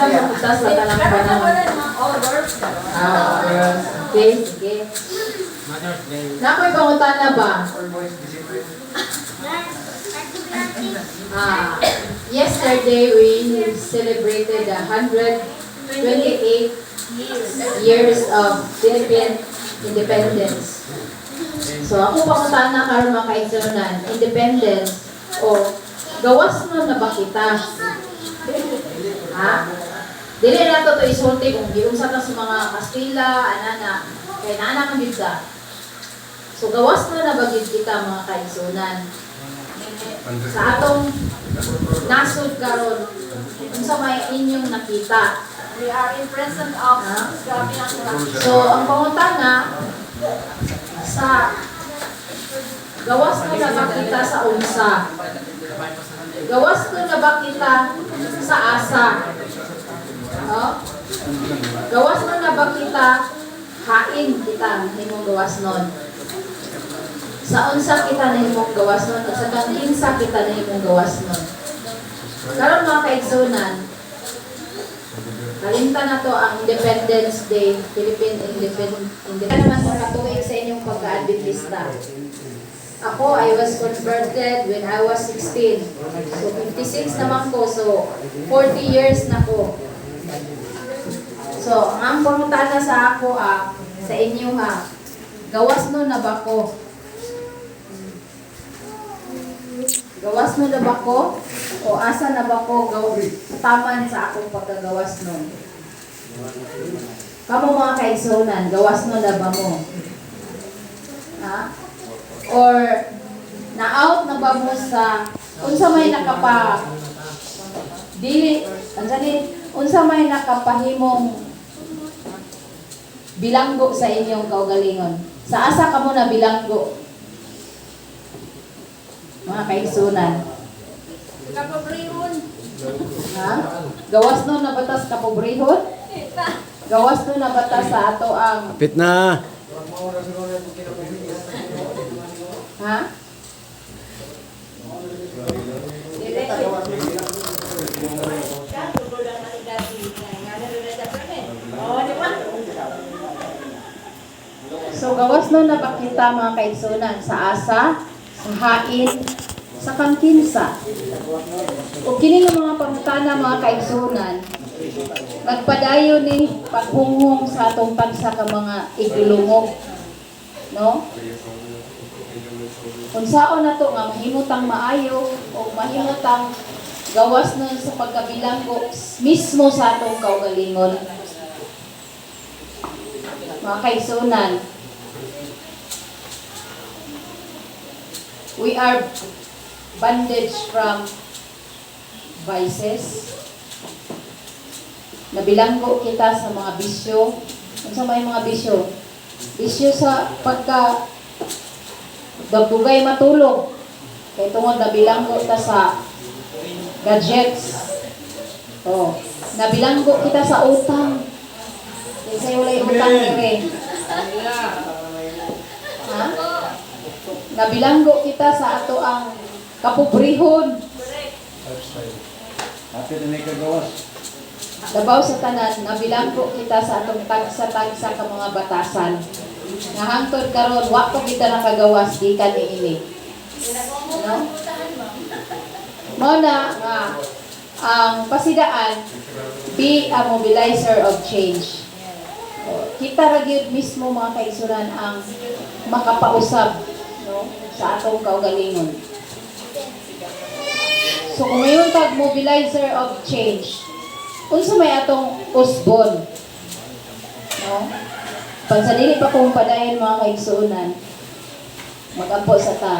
Asa mo putas sa tanang panahon? Okay, sige. Nakoy pangutana ba? Yesterday we celebrated 128 years of Philippine independence. So ako pangutana karon mga kaigsunan, independence o gawas no na ba kita? Ha? Dili na to isulti kung giunsa ta sa mga Kastila, anana, kay nana man gyud ta. So gawas na bagid kita mga kaigsunan. Sa atong nasud karon, unsa may inyong nakita? We are in present of So ang pangutana sa gawas na ba kita sa unsa? Gawas na ba kita sa asa? Gawas na ba kita hain kita himong gawas nun? Sa unsa kita na himong gawas nun? Sa kankinsa kita na himong gawas nun? Karon mga kaigsunan, kalimta na to ang Independence Day, Philippine Independence. Naman sa katuig sa inyong pagka-Adventista. Ako, I was converted when I was 16. So, 56 naman ko. So, 40 years na ko. So, ang pangutana sa ako, sa inyo gawas no na ba ko? Gawas no na ba ko? O asa na ba ko taman sa akong pagkagawas no? Kamo mga kaigsunan, gawas no na ba mo? Ha? Or na-out na ba mo sa unsa may nakapa dili, unsa may nakapahimong bilanggo sa inyong kaugalingon? Sa asa ka mo na bilanggo? Mga kaigsunan. Kapobrihon. Ha? Gawas no na batas kapobrihon? Gawas no na batas sa ato ang Kapit na. ha? So gawas no na ba kita mga kaigsunan sa asa, sa hain, sa kangkinsa. O kini nga mga pangutana mga kaigsunan, nagpadayon ni paghunghong sa atong tagsa ka mga igulungog. No? Unsaon na to nga mahimutang maayo o mahimutang gawas nun sa pagkabilanggo mismo sa atong kaugalingon. Mga kaigsunan, we are bondage from vices. Nabilanggo kita sa mga bisyo. Ano sa may mga bisyo? Bisyo sa pagka dagdugay matulog. Kaya tungod nabilanggo ta sa gadgets. Oh, nabilanggo kita sa utang. Kasi wala utang rin. Ha? Nabilanggo kita sa ato ang kapobrihon. Kapit na may kagawas. Labaw sa tanan, nabilanggo kita sa atong tagsa-tagsa ka mga batasan. Nga hangtod karon wa ko kita nakagawas di ka niini. No? Mo na nga ang pasidaan be a mobilizer of change. Kita ra gyud mismo mga kaigsunan ang makapausab no sa atong kaugalingon. So kung mayon tag mobilizer of change, unsa may atong usbon? No? Pansadili pa kung padayon mga kaigsunan, mag-ampo sa ta.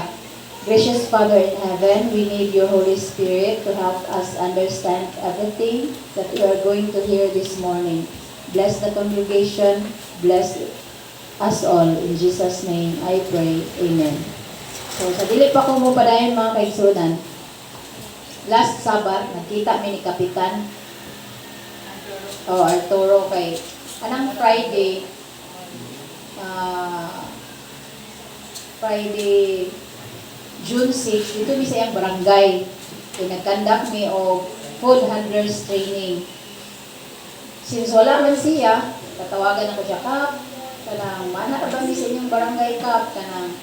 Gracious Father in heaven, we need your Holy Spirit to help us understand everything that we are going to hear this morning. Bless the congregation, bless us all. In Jesus' name, I pray. Amen. So, sa dili pa kung padayon mga kaigsunan, last Sabbath, nakita mi ni Kapitan Arturo kay anang Friday June 6 dito mi sa iyang barangay kay nagkandak mi og food handlers training Since wala man siya, tatawagan ako siya, Kap, kanang mana ka ba sa inyong barangay, Kap, kanang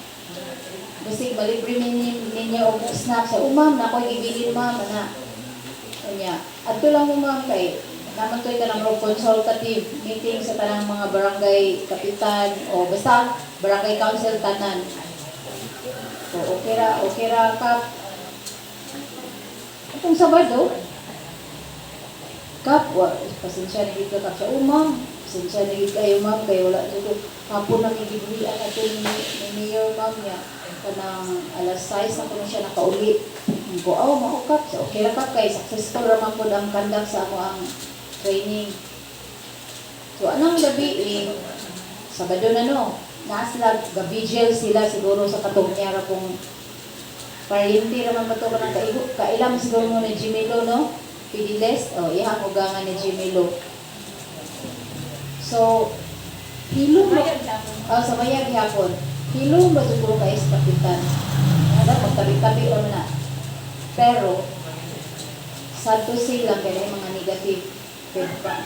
basig malibre ninyo og snack sa umam na ako'y gibilin ma'am na kanya adto lang mo ma'am kay naman to'y kanang consultative meeting sa tanang mga barangay kapitan o basta barangay council tanan so okay ra Kap itong Sabado Kap pasensya na gid ka Kap sa umam pasensya na gid kayo ma'am kay wala dito hapon na gigibuhian ato ni Mayor ma'am niya kanang alas 6 na ko na siya nakauli. Ko, maukap. So, okay ra Kap kay successful raman po ang conduct sa ako ang training. So, anong gabi Sabado na no, nasa gabigel sila siguro sa katungnyara kung parinti raman ba ito ka ng kailam siguro mo ni Jimelo no? Pidiles, ihang ugangan ni Jimelo. So, hilong sa bayag hapon. Hilong ba siguro kayo sa kapitan? Ada magtabi-tabi o na. Pero, sadto sila kaya yung mga negative feedback.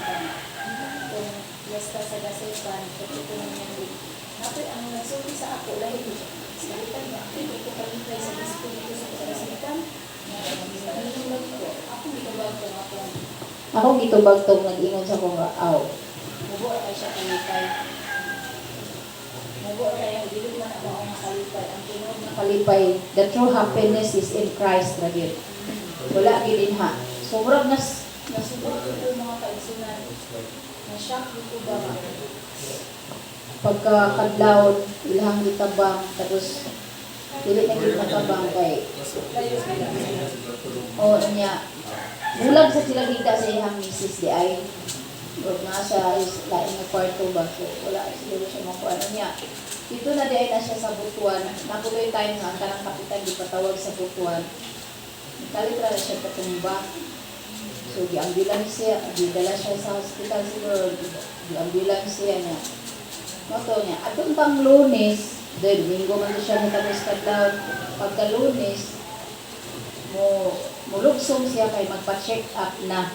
Kung yasta sa gasetan, kung ito naman yung napoy, ang nagsubi sa ako, lahi ko siya. Sa kapitan ba? Hindi ko palitay sa disco dito sa gasetan. Ako gitubag tong nag-ingon sa kong aw. Mubo ay siya palitay. Kalipay, the true happiness is in Christ na yun. Wala gilin ha. Sobrang nasubok ko mga kaigsunan. Na-shock ko ba nga. Pagkakadlaw, ilahang gitabang, tapos dili na gitabang kay niya. Bulag sa sila kita sa ihang misis di ay. Huwag nga sa lain na kwarto ba. So, wala siguro siya makuha niya. Dito na di na siya sa Butuan. Nakuloy tayo nga ang kanang kapitan di patawag sa Butuan. Kalitra na siya patumba. So, di-dala siya sa hospital siguro. Di-ambulansya niya. Mato niya. At pang Lunes, Domingo man siya natapos kadlaw. Pagka Lunes, mulugsong siya kay magpa-check up na.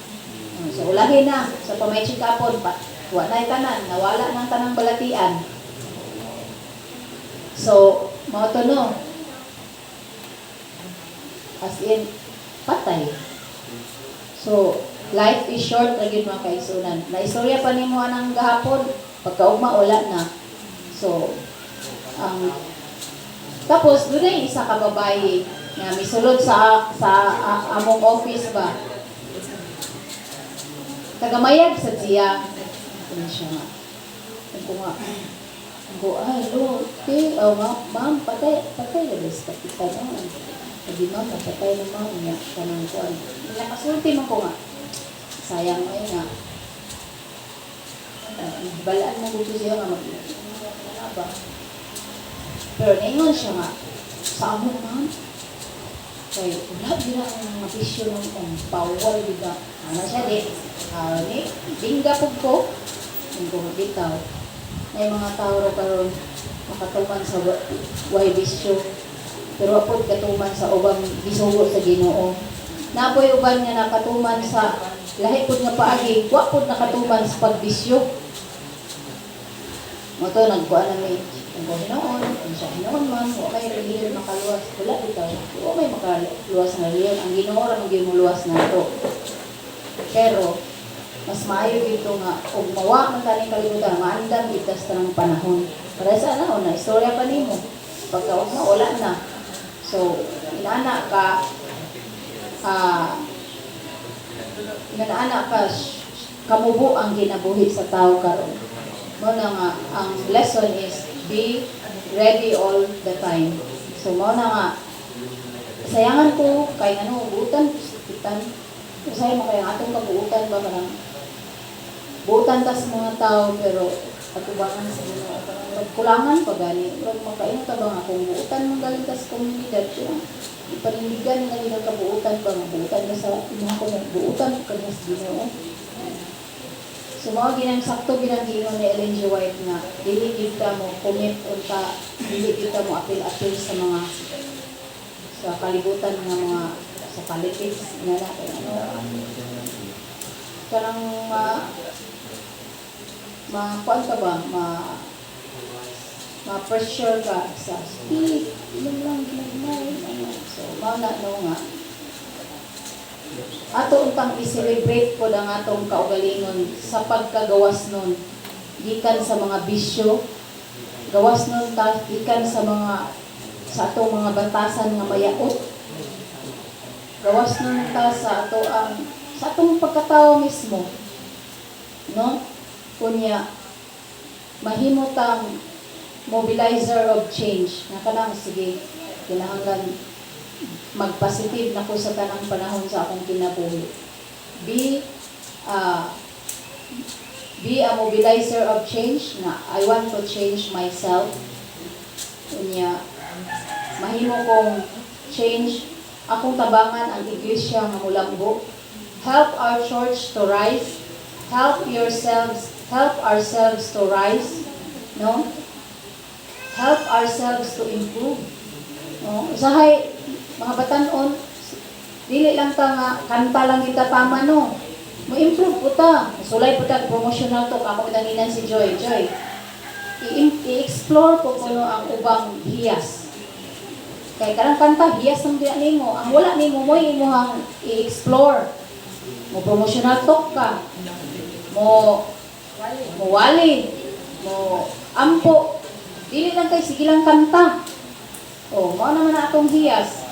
So, ulahin na. So, pamay check upon pa. Wala na tanan. Nawala ng tanang balatian. So, mga to no. As in, patay. So, life is short lagi mga kaisunan. Naistorya pa ni mo anang gahapon. Pagkaugma, wala na. So, tapos, doon na yung isa ka babae na misulod sa among office ba. Tagamayag sa siya. Ano siya nga. Ano nga. Hello, okay, ma'am, patay na sa kapitan. Sabi ma'am, patay na ma'am niya. Kanang kuwan. Nakasulti mo ko nga. Sayang mo nga. Balaan mo gusto siya nga mag-ba. Pero naingon siya nga. Sa amo ma'am. Kaya wala bila ang mga bisyo ng bawal biga. Ano siya di? Dingga po ko. Hindi ko mabitaw. May mga tao ro karon makatuman sa way bisyo. Pero apod katuman sa ubang gisugo sa Ginoo. Napoy uban nga nakatuman sa lahi pud nga paagi, wa pud nakatuman sa pagbisyo. Moto nagkuan na mi ang Ginoo, ang sa Ginoo man, wa may reliyon makaluwas, wala bitaw. Wa may makaluwas na reliyon, ang Ginoo ra magimuluwas nato. Pero mas maayo dito nga og mawa man kaning kalibutan maandam itas tanang panahon para sa ano na istorya pa nimo pagka wala na so inaana ka kamubo ang ginabuhi sa tao karon mo na nga ang lesson is be ready all the time so mo na nga sayangan ko kay ano buutan pitan usay mo kay atong kabuutan ba kanang buutan tas mga tao pero patubangan sa Ginoo kulangan pa gani ug makaingon ta ba nga kung buutan mo galing tas komunidad ipanindigan nga nila kabuutan ba nga buutan ka sa imong ko buutan ka sa Ginoo so mga ginang sakto ginang ni Ellen G. White nga dili gid ka mo commit unta dili gid ka mo apil sa mga sa kalibutan nga mga sa politics nga na ano karang kuan ka ba, ma-pressure ka sa speed, ilang lang, ginagmay, ano. So, mauna no nga. Ato untang i-celebrate po ang atong kaugalingon sa pagkagawas nun. Gikan sa mga bisyo, gawas nun ta, gikan sa atong mga batasan nga mayaot. Gawas nun ta sa atong pagkatao mismo. No? Kunya, mahimo tang mobilizer of change. Na kanang, sige, kinahanglan magpositive na ko sa tanang panahon sa akong kinabuhi. Be a mobilizer of change na I want to change myself. Kunya, mahimo kong change akong tabangan ang iglesia nga mulambo. Help our church to rise. Help ourselves to rise. No? Help ourselves to improve. No? Usahay, mga batanon, dili lang ta nga kanta lang kita tama no. Mo-improve po ta. Sulay po ta promotional to ako pinanginan si Joy. Joy. I-explore po kuno ang ubang hiyas. Kay karang kanta hiyas ang diya nimo. Ang wala nimo mo imuhang i-explore. Mo promotional talk ka. Mo wali. Mo ampo. Dili lang kay sige lang kanta. Oh, mao naman na atong hiyas.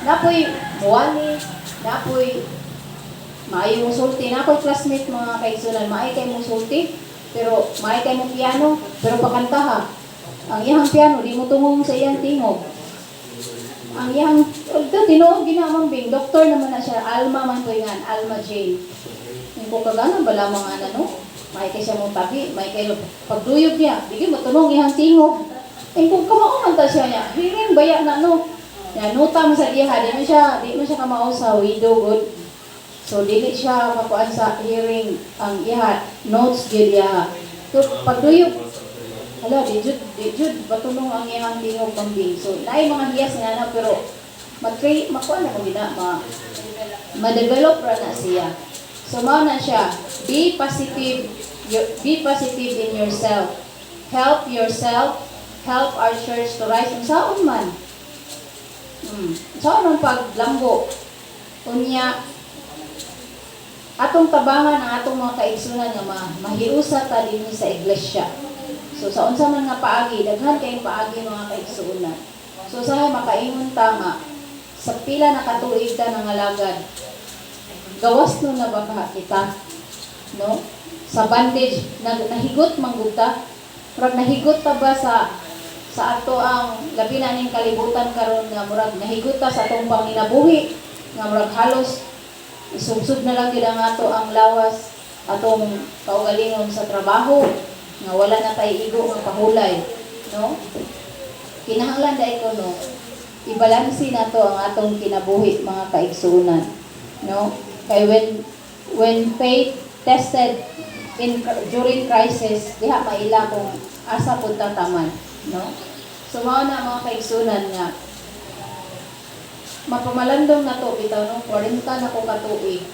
Napoy muwali, napoy maayo mo sulti, napoy classmate mga kaigsunan, maayo kay mo sulti, pero maayo kay mo piano, pero pakanta ha. Ang iyang piano, di mo tungong sa iyang tingog. Ang iyang, ito, tinuog ginamang bing, doktor naman na siya, Alma man ko yan, Alma Jane. Yung kung kagana, bala mga ano, maayo kay siya mong tabi, maayo kay pagduyog niya, bigyan mo tunong iyang tingog. Yung kung kamao ta siya niya, hiring baya na no. Yan, nuta mo sa diha, di mo siya kamao sa widow good. So, dili siya makuan sa hearing ang iha, notes gyud iha. So, pagduyog, hala, di jud, batulong ang iyang tingog kambing. So, naay mga hiyas nga na, pero makuan na kung gina, ma-develop ra na siya. So, mao na siya, be positive in yourself. Help yourself, help our church to rise. Ang saon man. So, anong paglambo? Unya, atong tabangan ang atong mga kaigsunan nga mahiusa ta din sa iglesia. So, sa unsa man nga paagi, daghan kayong paagi mga kaigsunan. So, sa makaingon ta nga, sa pila na katuig ta ng alagad, gawas no na baka kita, no? Sa bandage, nahigot manggugta, pero nahigot ta ba sa ato ang labi na ning kalibutan karon nga murag nahiguta sa atong panginabuhi nga murag halos isubsub na lang gid ang ato ang lawas atong kaugalingon sa trabaho nga wala na tay igo nga pahulay no kinahanglan dai ko no ibalansi nato ang atong kinabuhi mga kaigsunan no kay when faith tested during crisis diha maila kung asa pud ta taman no? So, mao na mga kaigsunan nga mapamalandong na to bitaw no 40 na ko katuig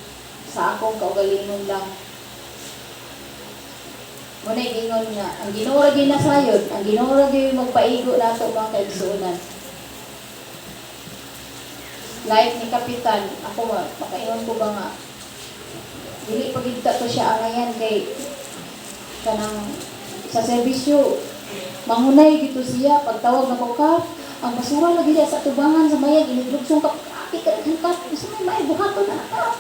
sa akong kaugalingon lang muna gingon nga ang Ginoo ra gyud nasayod ang Ginoo ra gyud magpaigo nato mga kaigsunan like ni Kapitan ako makaingon ko ba nga dili pagigta to siya angayan kay kanang sa serbisyo mangunay dito siya, pagtawag na ko ka, ang basura lagi diya sa tubangan sa mayag, iniglugsong ka, aki ka, gusto mo may buhaton na ka.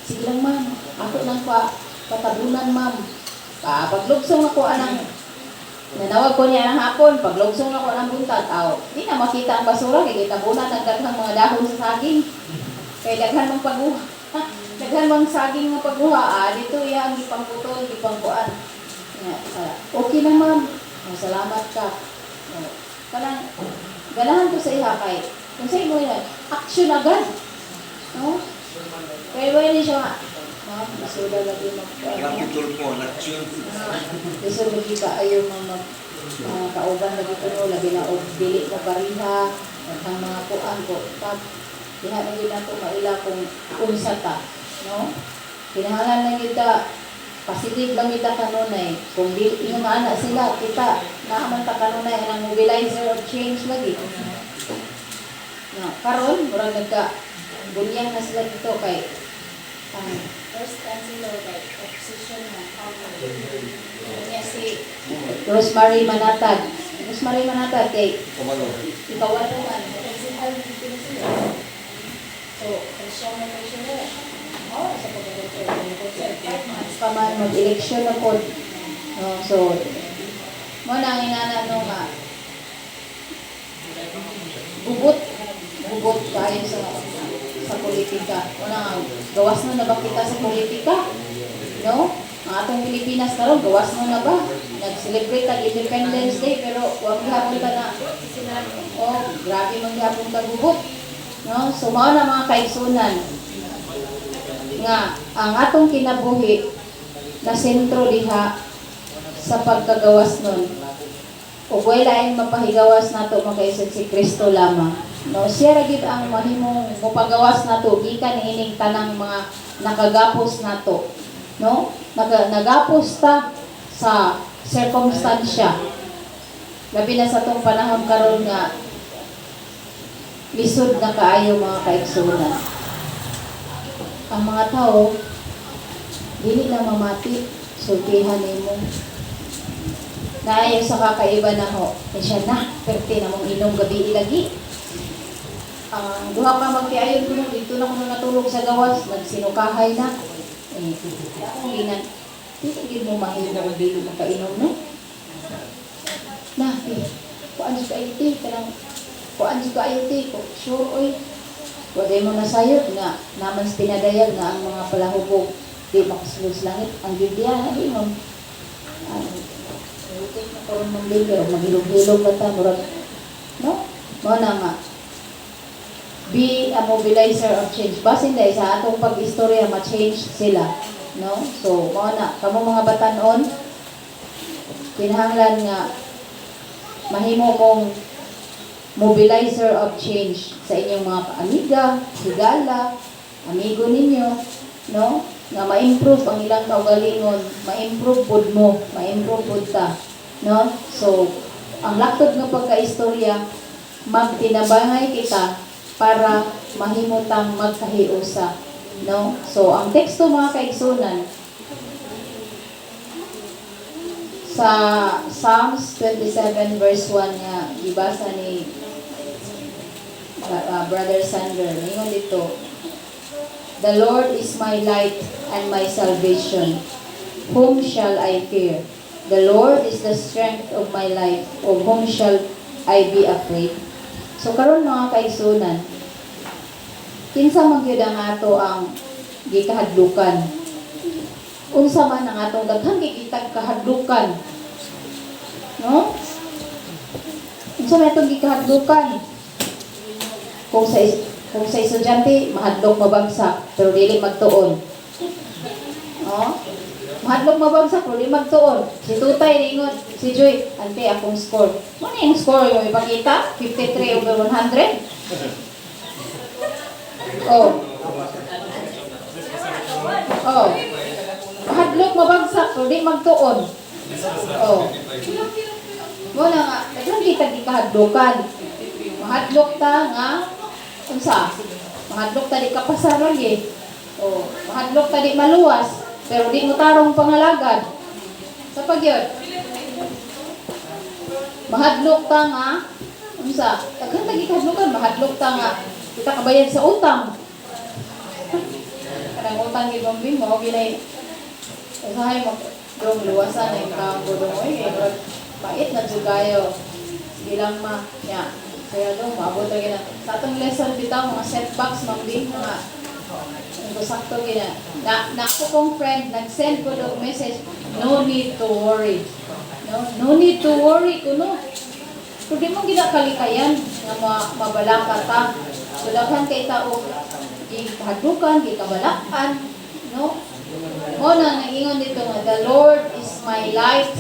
Sige lang ma'am, ako nang patabunan ma'am. Paglugsong ako anang, nanawag ko niya ng hapon, paglugsong ako ng buntag, di na makita ang basura, kaya tabunan ng daghang mga dahon sa saging. Kaya daghan mong pagbuha, daghan mong saging ng pagbuha, dito iya ang ipangputol, ipangkuan. Okay lang ma'am. Salamat ka. Kanang ganahan ko sa iha kay kung sa imo yan, action agad. No? Kaya ni siya ma'am, isuda lagi Rapidol po, action. Isuda kita ayaw kauban lagi ko labi na og dili mo bariha ang mga kuan ko. Diha na gyud nato maila kung unsa ta, no? Kinahanglan na kita Positive lang ita kanunay. Kung di yung anak sila, kita naaman ta kanunay ang mobilizer of change lagi. No, karon murag nagka bunyang na sila dito kay ang first councilor kay opposition na niya si Rosemary Manatad. Rosemary Manatad kay Kumano? ikawaluan. So, siya mo siya. Oh, sa pa man mag-eleksyon na po. No, so, mo na ang inanano nga, gubot tayo sa politika. O na, gawas na ba kita sa politika? No? Ang atong Pilipinas karon gawas na ba? Nag-celebrate ang Independence Day, pero huwag gihapon ka na. Oh, grabe mang gihapon ka gubot. No? So, mao na mga kaigsunan nga ang atong kinabuhi na sentro diha sa pagkagawas nun. Ug way lain mapahigawas nato makaisod si Kristo lamang. No, siya ra gid ang mahimong mopagawas nato gikan ining tanang mga nakagapos nato. No? Nagapos ta sa circumstansya. Labi na sa tong panahon karon nga lisod na kaayo mga kaigsunan. Ang mga tao, dili na mamati, sultihan nimo. Naayo sa kakaiba na ho, siya na, perte na mong inom gabi ilagi. Ang duha ka magtiayon ko dito na kuno natulog sa gawas, nagsinukahay na. Akong linan, dili mo mahilo kung dili mo kainom, no? Na, kuan sa IT, kanang kuan sa IT, sure, oy. Wagay mo nasayot nga, naman pinadayag nga ang mga palahubog di makasulog langit. Ang Biblia na inon. Utik na karoon ng Biblia, maghilog-hilog na ta, murag. No? Mo na nga. Be a mobilizer of change. Basin dahil sa atong pag-istorya, ma-change sila. No? So, mo na. Kamu mga batanon, kinahanglan nga, mahimo mong mobilizer of change sa inyong mga kaamiga, higala, amigo ninyo, no? Nga ma-improve ang ilang kaugalingon, ma-improve pod mo, ma-improve pod ta, no? So, ang laktod nga pagkaistorya, magtinabangay kita para mahimutang magkahiusa, no? So, ang teksto mga kaigsunan sa Psalms 27 verse 1 nga ibasa ni Brother Sander, ngayon dito, the Lord is my light and my salvation. Whom shall I fear? The Lord is the strength of my life. Of whom shall I be afraid? So karon mga kaigsunan, kinsa man gyud ang ato ang gikahadlukan. Unsa man ang atong daghang gikitag kahadlukan. No? Unsa man atong gikahadlukan? Kung sa estudyante, mahadlok mabagsak, pero dili magtuon. Oh? Mahadlok mabagsak, pero dili magtuon. Si Tutay, ringon, si Joy, ante, akong score. Ano yung score yung ipakita? 53 over 100? Oh. Oh. Mahadlok mabagsak, pero dili magtuon. Oh. Muna nga, daghang kita di kahadlokan. Mahadlok ta nga unsa? Mahadlok ta di kapasaran eh. Oh, mahadlok ta di maluwas, pero di mo tarong pangalagad. Sa pagyod. Mahadlok ta nga unsa? Daghang ta gikahadlokan, mahadlok ta nga kita kabayad sa utang. Kanang utang gid mong mo ginay. Usahay mo dong luwasan ang kambo dong oy, bait na jud kayo. Sige lang ma. Ya. Kaya doon, maabot na gina. Sa atong lesson bitaw, mga setbacks, mga sakto gina. Na ako kong friend, nag-send ko doon message, no need to worry. No need to worry kuno. Kung di mo ginakalikayan, nga mabalaka ta. So, daghan kay tao, gikahadukan, gikabalakan, no? O na, nag-ingon dito nga, the Lord is my light.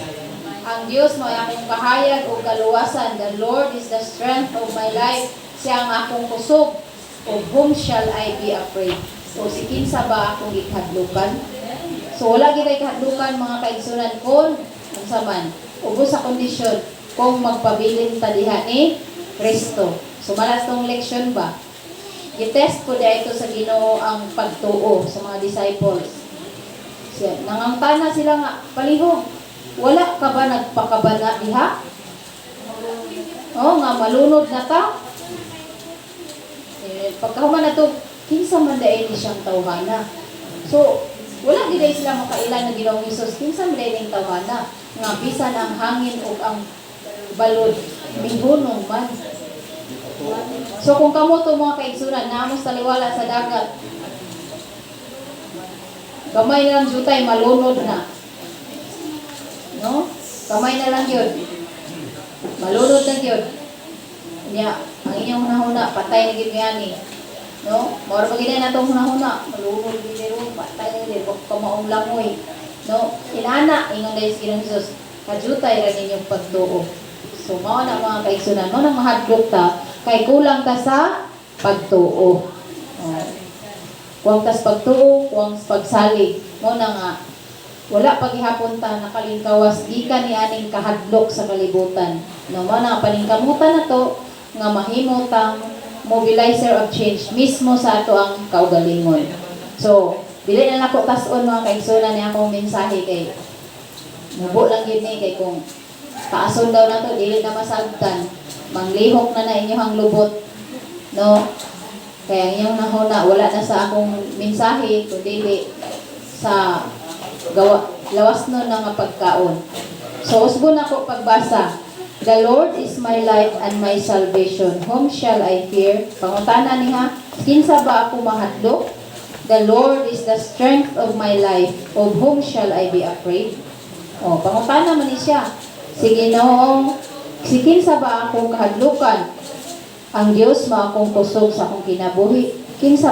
Ang Diyos mo ay akong kahayag o kaluwasan. The Lord is the strength of my life. Siya ang akong kusog. Of whom shall I be afraid? So, si kinsa ba akong ikadlukan? So, So wala gid ay kahadlukan mga kaigsunan kon unsa man ubos sa kondisyon kung magpabilin ta diha ni Kristo. So malas tong leksyon ba? Gitest ko dito sa Ginoo ang pagtuo sa mga disciples. Siya, nangangtana sila nga palihog. Wala ka ba nagpakabana diha? Oh, nga malunod na ta. Pagkahuman na to, kinsa man dahil ni siyang tawhana. So, wala gid sila makailan na Ginoong Hesus. Kinsa man dahil ning tawhana nga bisan ang hangin ug ang balod mihunong man. So kung kamo to mga kaigsunan naamos taliwala sa dagat, gamay na lang jutay malunod na. No? Kamay na lang yun. Malunod na yun. Nya, ang inyong hunahuna, patay na gid yani. No? Mora pa gid na tong hunahuna, malunod gid ron, patay na gid kung kamaong langoy. No? Inana ingon dayos Ginoong Hesus, kajutay ra ninyong pagtuo. So mao na mga kaigsunan, mo nang mahadlok ta kay kulang ta sa pagtuo. Kuwang tas pagtuo, kuwang pagsalig. Mo na nga wala paghihapon ta nakalingkawas gikan ni aning kahadlok sa kalibutan. No mo na paningkamutan na to nga mahimo tang mobilizer of change mismo sa ato ang kaugalingon. So, dili na nako tas-on mga kaigsunan ni akong mensahe kay mubo lang yun ni kay kung paason daw na to dili na masagtan. Manglihok na inyong lubot. No? Kaya ang inyong nahuna wala na sa akong mensahe kundi sa lawas nun nga pagkaon. So, usbon ako pagbasa. The Lord is my light and my salvation. Whom shall I fear? Pangutana niya, kinsa ba ako mahadlok? The Lord is the strength of my life. Of whom shall I be afraid? O, pangutana man ni siya. Sige noong, si kinsa ba akong kahadlukan? Ang Diyos ma akong kusog sa akong kinabuhi. Kinsa